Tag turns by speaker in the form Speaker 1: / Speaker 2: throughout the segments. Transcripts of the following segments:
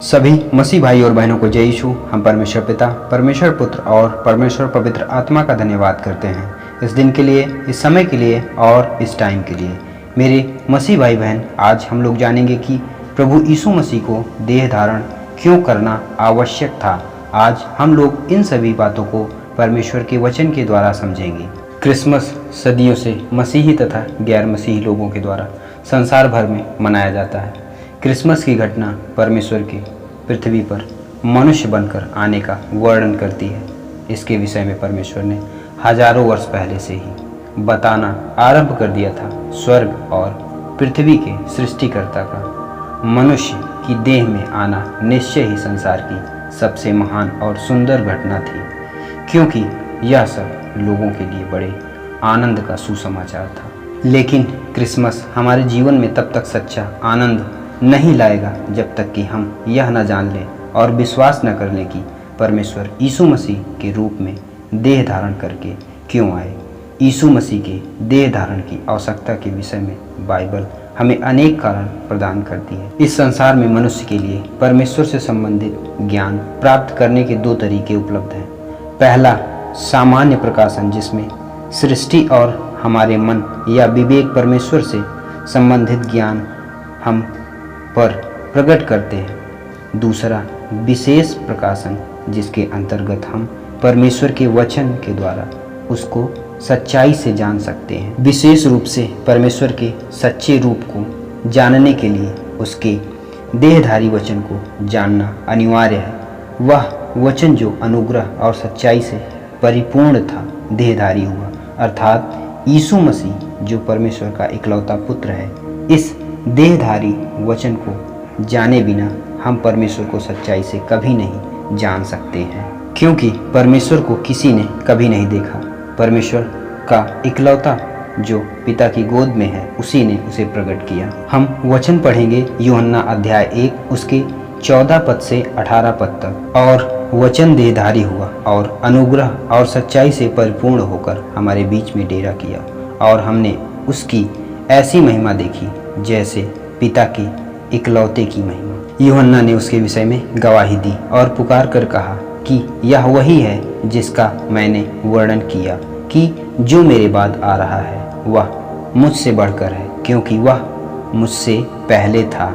Speaker 1: सभी मसीह भाई और बहनों को जय यीशु। हम परमेश्वर पिता, परमेश्वर पुत्र और परमेश्वर पवित्र आत्मा का धन्यवाद करते हैं इस दिन के लिए, इस समय के लिए और इस टाइम के लिए। मेरे मसीह भाई बहन, आज हम लोग जानेंगे कि प्रभु यीशु मसीह को देह धारण क्यों करना आवश्यक था। आज हम लोग इन सभी बातों को परमेश्वर के वचन के द्वारा समझेंगे। क्रिसमस सदियों से मसीही तथा गैर मसीही लोगों के द्वारा संसार भर में मनाया जाता है। क्रिसमस की घटना परमेश्वर के पृथ्वी पर मनुष्य बनकर आने का वर्णन करती है। इसके विषय में परमेश्वर ने हजारों वर्ष पहले से ही बताना आरंभ कर दिया था। स्वर्ग और पृथ्वी के सृष्टिकर्ता का मनुष्य की देह में आना निश्चय ही संसार की सबसे महान और सुंदर घटना थी, क्योंकि यह सब लोगों के लिए बड़े आनंद का सुसमाचार था। लेकिन क्रिसमस हमारे जीवन में तब तक सच्चा आनंद नहीं लाएगा जब तक कि हम यह न जान लें और विश्वास न कर लें कि परमेश्वर यीशु मसीह के रूप में देह धारण करके क्यों आए। यीशु मसीह के देह धारण की आवश्यकता के विषय में बाइबल हमें अनेक कारण प्रदान करती है। इस संसार में मनुष्य के लिए परमेश्वर से संबंधित ज्ञान प्राप्त करने के दो तरीके उपलब्ध हैं। पहला, सामान्य प्रकाशन, जिसमें सृष्टि और हमारे मन या विवेक परमेश्वर से संबंधित ज्ञान हम पर प्रकट करते हैं। दूसरा, विशेष प्रकाशन, जिसके अंतर्गत हम परमेश्वर के वचन के द्वारा उसको सच्चाई से जान सकते हैं। विशेष रूप से परमेश्वर के सच्चे रूप को जानने के लिए उसके देहधारी वचन को जानना अनिवार्य है। वह वचन जो अनुग्रह और सच्चाई से परिपूर्ण था, देहधारी हुआ, अर्थात यीशु मसीह जो परमेश्वर का इकलौता पुत्र है। इस देहधारी वचन को जाने बिना हम परमेश्वर को सच्चाई से कभी नहीं जान सकते हैं, क्योंकि परमेश्वर को किसी ने कभी नहीं देखा। परमेश्वर का इकलौता जो पिता की गोद में है, उसी ने उसे प्रकट किया। हम वचन पढ़ेंगे यूहन्ना अध्याय 1 उसके 14 पद से 18 पद तक। और वचन देहधारी हुआ और अनुग्रह और सच्चाई से परिपूर्ण होकर हमारे बीच में डेरा किया, और हमने उसकी ऐसी महिमा देखी जैसे पिता के इकलौते की महिमा। यूहन्ना ने उसके विषय में गवाही दी और पुकार कर कहा कि यह वही है जिसका मैंने वर्णन किया कि जो मेरे बाद आ रहा है वह मुझसे बढ़कर है, क्योंकि वह मुझसे पहले था।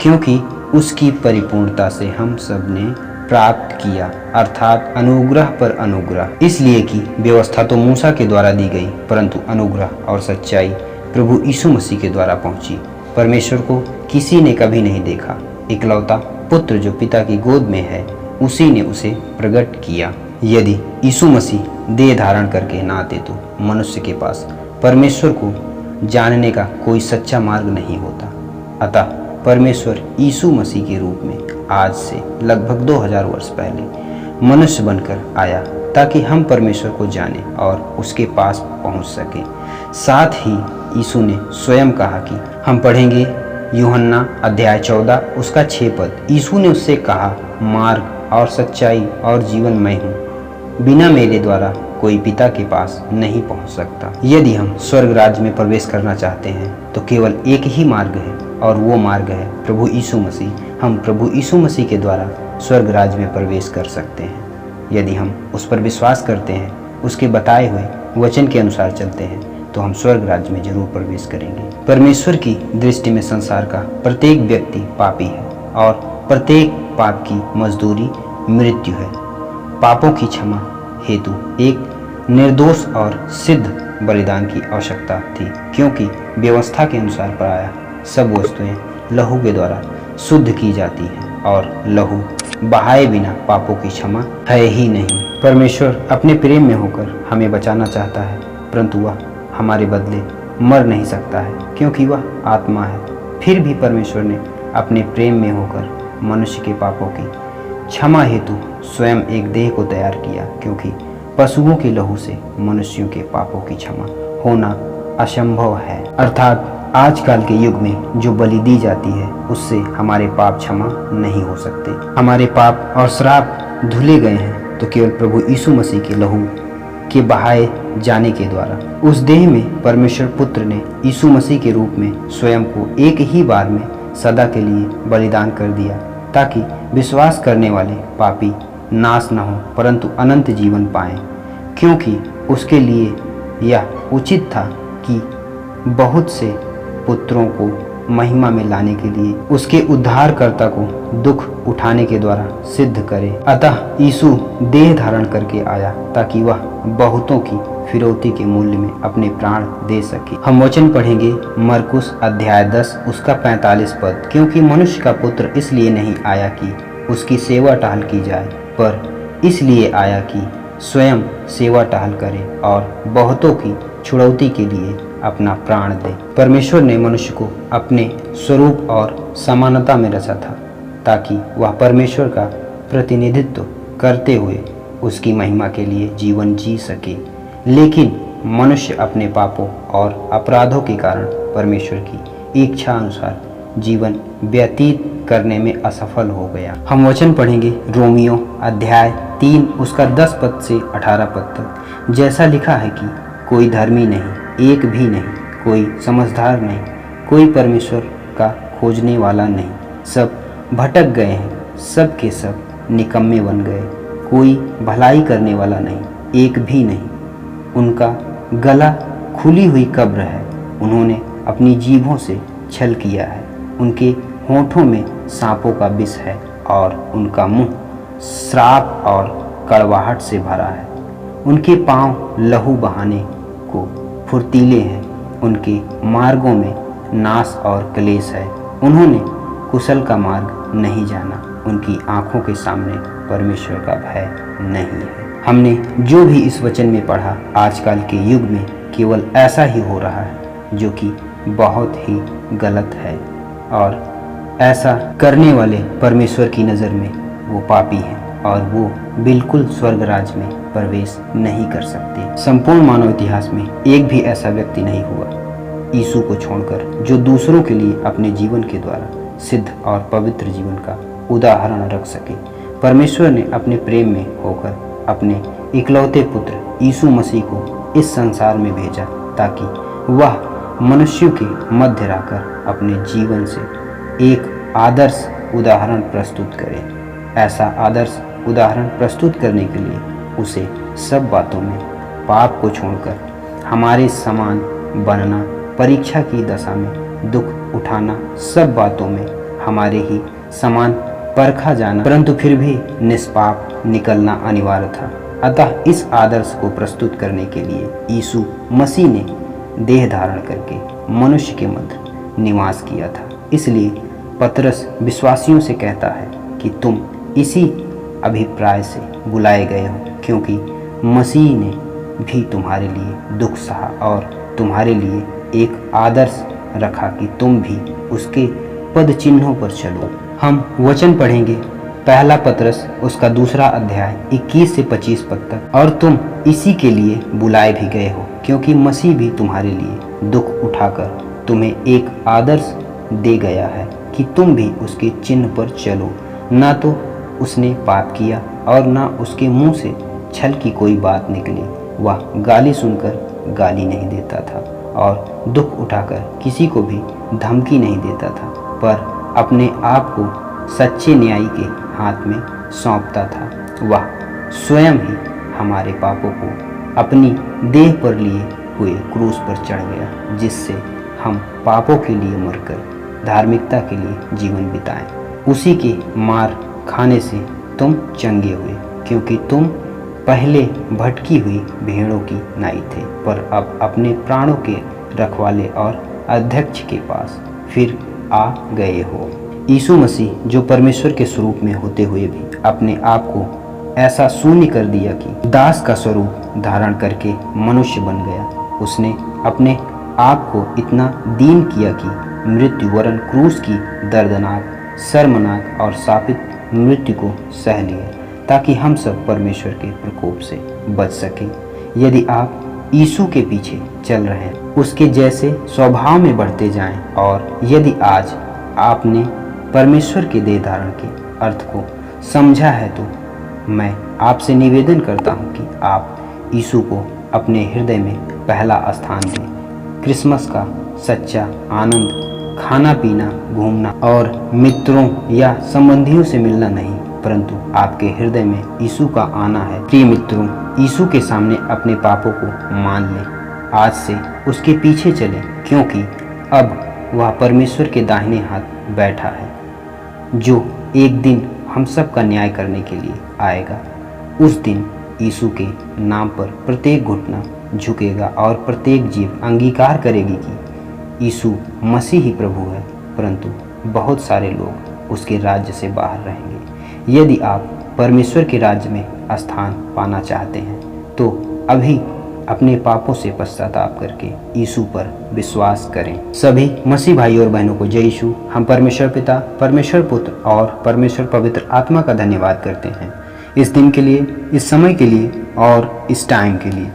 Speaker 1: क्योंकि उसकी परिपूर्णता से हम सब ने प्राप्त किया, अर्थात अनुग्रह पर अनुग्रह। इसलिए कि व्यवस्था तो मूसा के द्वारा दी गई, परंतु अनुग्रह और सच्चाई प्रभु यीशु मसीह के द्वारा पहुंची। परमेश्वर को किसी ने कभी नहीं देखा। इकलौता पुत्र जो पिता की गोद में है, उसी ने उसे प्रकट किया। यदि यीशु मसीह देह धारण करके ना आते तो मनुष्य के पास परमेश्वर को जानने का कोई सच्चा मार्ग नहीं होता। अतः परमेश्वर यीशु मसीह के रूप में आज से लगभग 2000 वर्ष पहले मनुष्य बनकर आया, ताकि हम परमेश्वर को जानें और उसके पास पहुंच सकें। साथ ही यीशु ने स्वयं कहा कि हम पढ़ेंगे यूहन्ना अध्याय 14 उसका 6 पद। यीशु ने उससे कहा, मार्ग और सच्चाई और जीवन मैं हूँ, बिना मेरे द्वारा कोई पिता के पास नहीं पहुँच सकता। यदि हम स्वर्ग राज्य में प्रवेश करना चाहते हैं तो केवल एक ही मार्ग है, और वो मार्ग है प्रभु यीशु मसीह। हम प्रभु यीशु मसीह के द्वारा स्वर्ग राज्य में प्रवेश कर सकते हैं। यदि हम उस पर विश्वास करते हैं, उसके बताए हुए वचन के अनुसार चलते हैं, तो हम स्वर्ग राज्य में जरूर प्रवेश करेंगे। परमेश्वर की दृष्टि में संसार का प्रत्येक व्यक्ति पापी है, और प्रत्येक पाप की मजदूरी मृत्यु है। पापों की क्षमा हेतु एक निर्दोष और सिद्ध बलिदान की आवश्यकता थी, क्योंकि व्यवस्था के अनुसार प्रायः सब वस्तुएं लहू के द्वारा शुद्ध की जाती हैं, और लहू बहाए बिना पापों की क्षमा है ही नहीं। परमेश्वर अपने प्रेम में होकर हमें बचाना चाहता है, परंतु वह हमारे बदले मर नहीं सकता है, क्योंकि वह आत्मा है। फिर भी परमेश्वर ने अपने प्रेम में होकर मनुष्य के पापों की क्षमा हेतु स्वयं एक देह को तैयार किया, क्योंकि पशुओं के लहू से मनुष्यों के पापों की क्षमा होना असंभव है। अर्थात आजकल के युग में जो बलि दी जाती है, उससे हमारे पाप क्षमा नहीं हो सकते। हमारे पाप और श्राप धुले गए हैं तो केवल प्रभु यीशु मसीह के लहू के बहाए जाने के द्वारा। उस देह में परमेश्वर पुत्र ने यीशु मसीह के रूप में स्वयं को एक ही बार में सदा के लिए बलिदान कर दिया, ताकि विश्वास करने वाले पापी नाश न हो परंतु अनंत जीवन पाएं, क्योंकि उसके लिए यह उचित था कि बहुत से पुत्रों को महिमा में लाने के लिए उसके उद्धारकर्ता को दुख उठाने के द्वारा सिद्ध करे। अतः यीशु देह धारण करके आया ताकि वह बहुतों की फिरौती के मूल्य में अपने प्राण दे सके। हम वचन पढ़ेंगे मरकुस अध्याय 10 उसका 45 पद। क्योंकि मनुष्य का पुत्र इसलिए नहीं आया कि उसकी सेवा टहल की जाए, पर इसलिए आया कि स्वयं सेवा टहल करे और बहुतों की छुड़ौती के लिए अपना प्राण दे। परमेश्वर ने मनुष्य को अपने स्वरूप और समानता में रचा था ताकि वह परमेश्वर का प्रतिनिधित्व करते हुए उसकी महिमा के लिए जीवन जी सके। लेकिन मनुष्य अपने पापों और अपराधों के कारण परमेश्वर की इच्छा अनुसार जीवन व्यतीत करने में असफल हो गया। हम वचन पढ़ेंगे रोमियो अध्याय 3 उसका 10 पद से 18 पद तक। जैसा लिखा है कि कोई धर्मी नहीं, एक भी नहीं, कोई समझदार नहीं, कोई परमेश्वर का खोजने वाला नहीं, सब भटक गए हैं, सब के सब निकम्मे बन गए, कोई भलाई करने वाला नहीं, एक भी नहीं। उनका गला खुली हुई कब्र है, उन्होंने अपनी जीभों से छल किया है, उनके होठों में सांपों का विष है और उनका मुंह श्राप और कड़वाहट से भरा है। उनके पांव लहू बहाने को फुर्तीले हैं, उनके मार्गों में नाश और क्लेश है, उन्होंने कुशल का मार्ग नहीं जाना, उनकी आंखों के सामने परमेश्वर का भय नहीं है। हमने जो भी इस वचन में पढ़ा, आजकल के युग में केवल ऐसा ही हो रहा है जो कि बहुत ही गलत है, और ऐसा करने वाले परमेश्वर की नज़र में वो पापी हैं और वो बिल्कुल स्वर्ग राज्य में प्रवेश नहीं कर सकते। संपूर्ण मानव इतिहास में एक भी ऐसा व्यक्ति नहीं हुआ यीशु को छोड़कर जो दूसरों के लिए अपने जीवन के द्वारा सिद्ध और पवित्र जीवन का उदाहरण रख सके। परमेश्वर ने अपने प्रेम में होकर अपने इकलौते पुत्र यीशु मसीह को इस संसार में भेजा ताकि वह मनुष्यों के मध्य रहकर अपने जीवन से एक आदर्श उदाहरण प्रस्तुत करे। ऐसा आदर्श उदाहरण प्रस्तुत करने के लिए उसे सब बातों में पाप को छोड़कर हमारे समान बनना, परीक्षा की दशा में दुख उठाना, सब बातों में हमारे ही समान परखा जाना, परंतु फिर भी निष्पाप निकलना अनिवार्य था। अतः इस आदर्श को प्रस्तुत करने के लिए यीशु मसीह ने देह धारण करके मनुष्य के मध्य निवास किया था। इसलिए पतरस विश्वासियों से कहता है कि तुम इसी अभिप्राय से बुलाए गए हो, क्योंकि मसीह ने भी तुम्हारे लिए दुख सहा और तुम्हारे लिए एक आदर्श रखा कि तुम भी उसके पद चिन्हों पर चलो। हम वचन पढ़ेंगे पहला पतरस उसका 2 अध्याय 21 से 25 पद तक। और तुम इसी के लिए बुलाए भी गए हो, क्योंकि मसीह भी तुम्हारे लिए दुख उठाकर तुम्हें एक आदर्श दे गया है कि तुम भी उसके चिन्ह पर चलो। ना तो उसने पाप किया और ना उसके मुंह से छल की कोई बात निकली। वह गाली सुनकर गाली नहीं देता था और दुख उठाकर किसी को भी धमकी नहीं देता था, पर अपने आप को सच्चे न्यायी के हाथ में सौंपता था। वह स्वयं ही हमारे पापों को अपनी देह पर लिए हुए क्रूस पर चढ़ गया, जिससे हम पापों के लिए मरकर धार्मिकता के लिए जीवन बिताएं। उसी के मार खाने से तुम चंगे हुए, क्योंकि तुम पहले भटकी हुई भेड़ों की नाई थे, पर अब अपने प्राणों के रखवाले और अध्यक्ष के पास फिर आ गए हो। यीशु मसीह जो परमेश्वर के स्वरूप में होते हुए भी अपने आप को ऐसा शून्य कर दिया कि दास का स्वरूप धारण करके मनुष्य बन गया। उसने अपने आप को इतना दीन किया कि मृत्यु वरन क्रूस की दर्दनाक, शर्मनाक और शापित मृत्यु को सह लिया, ताकि हम सब परमेश्वर के प्रकोप से बच सकें। यदि आप यीशु के पीछे चल रहे हैं, उसके जैसे स्वभाव में बढ़ते जाएं, और यदि आज आपने परमेश्वर के देह धारण के अर्थ को समझा है, तो मैं आपसे निवेदन करता हूं कि आप यीशु को अपने हृदय में पहला स्थान दें। क्रिसमस का सच्चा आनंद खाना पीना, घूमना और मित्रों या संबंधियों से मिलना नहीं, परंतु आपके हृदय में यीशु का आना है। प्रिय मित्रों, यीशु के सामने अपने पापों को मान लें। आज से उसके पीछे चलें, क्योंकि अब वह परमेश्वर के दाहिने हाथ बैठा है, जो एक दिन हम सब का न्याय करने के लिए आएगा। उस दिन यीशु के नाम पर प्रत्येक घुटना झुकेगा और प्रत्येक जीव अंगीकार करेगी कि यीशु मसीह ही प्रभु है, परंतु बहुत सारे लोग उसके राज्य से बाहर रहेंगे। यदि आप परमेश्वर के राज्य में स्थान पाना चाहते हैं तो अभी अपने पापों से पश्चाताप करके यीशु पर विश्वास करें। सभी मसीह भाई और बहनों को जय यीशु। हम परमेश्वर पिता, परमेश्वर पुत्र और परमेश्वर पवित्र आत्मा का धन्यवाद करते हैं इस दिन के लिए, इस समय के लिए और इस टाइम के लिए।